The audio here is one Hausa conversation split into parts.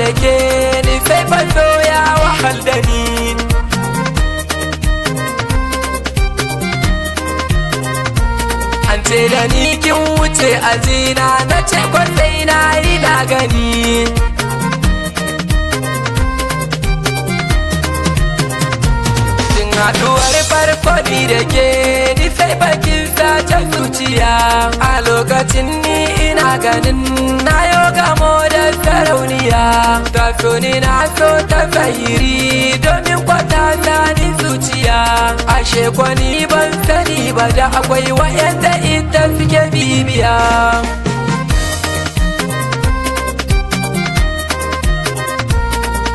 da ke ni sai fa so ya wahal da ni. An ce da ni kin wuce ajina na ce kwasai na yi na gani. Haduwar farko ni da ke ni sai bakin sace zuciya. A lokacin ni ina ganin na yo gamo da sarauniya. Ta so ni na so ta zahiri domin kwata ni zuciya. Ashe kwani ban sani ba da akwai wa'yanda ita suke bibiya.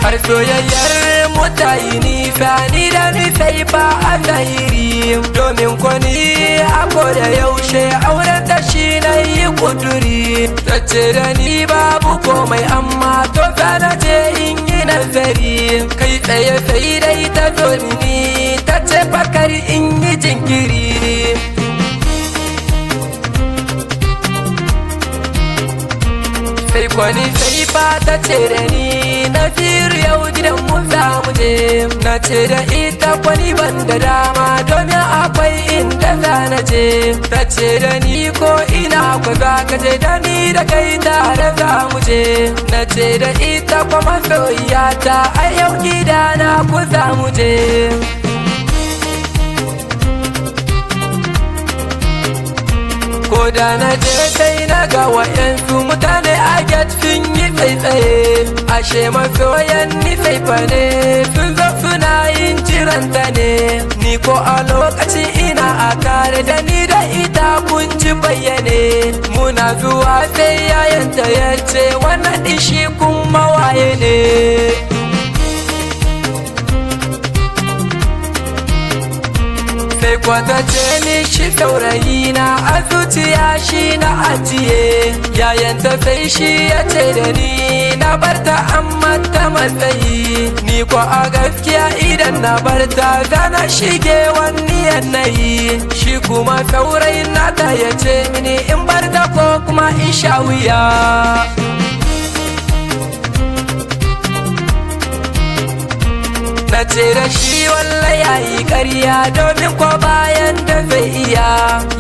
Har soyayyar mutayi nisa ni da ni sai ba a zahiri. Domin kwani ako da yaushe auren ta shi na yi kuduri. Tace da ni babu komai amma to na je in yi nazari. Kai tsaye sai dai ta zo ni tace bakar in yi jinkiri. Sai kwani sai ba ta ce da ni na firu yau gidan mu za mu je. Na ce da ita kwani ban da dama domin akwai inda za na je. Ta ce da ni ko ina ku za ka je da ni da kai tare za mu je. Na ce da ita kuma soyayya a yau gidana ku za mu je. Ko da na je sai na ga wa'yansu mutane a get sun yi tsaitsaye. Ashe masoyan ni faifa ne sun zo suna yin jiranta ne. Ni ko a lokacin ina a kare da ni da ita kun ci bayyane. Muna zuwa sai yayanta ya ce wannan ishi kuma waye ne. Sai kwata ce ni shi saurayi na a zuciya shi na ajiye. Yayanta sai shi ya ce da ni na barta amma ta matsayi. Ni ko a gaskiya idan na barta zana shige wani yanayi. Shi kuma saurayin nata ya ce mini in barta ko kuma in sha wuya. Na ce da shi walla yayi ƙarya domin ko bayan da zai iya.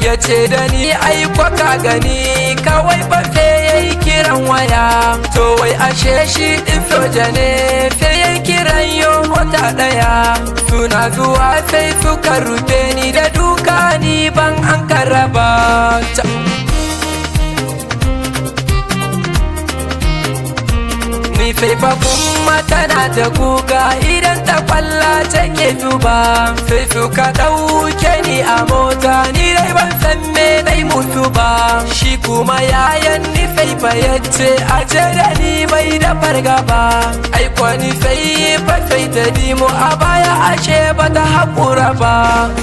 Ya ce da ni ai ko ka gani kawai ba sai yayi kiran waya. To wai ashe shi din soja ne sai yayi kiran yo wata ɗaya. Suna zuwa sai suka rufe ni da duka ni ban an karaba. Ni sai fa kuma tana ta kuka idan ta kwalla take zuba. Sai suka ɗauke ni a mota ni dai ban san me nai mutu ba. Shi kuma yayan ni sai fa yace aje da ni bai da fargaba. Ai kwani sai fa sai ta dimo a baya ashe ba ta haƙura ba.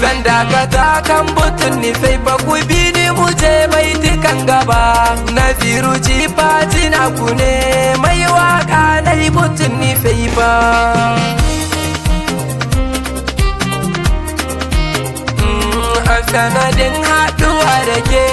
Zan dakata kan butun ni sai fa ku bi ni mu je bai dukan gaba. Naziru jifa jina ku ne mai waka na yi butun ni sai ba. A sanadin haɗuwa da ke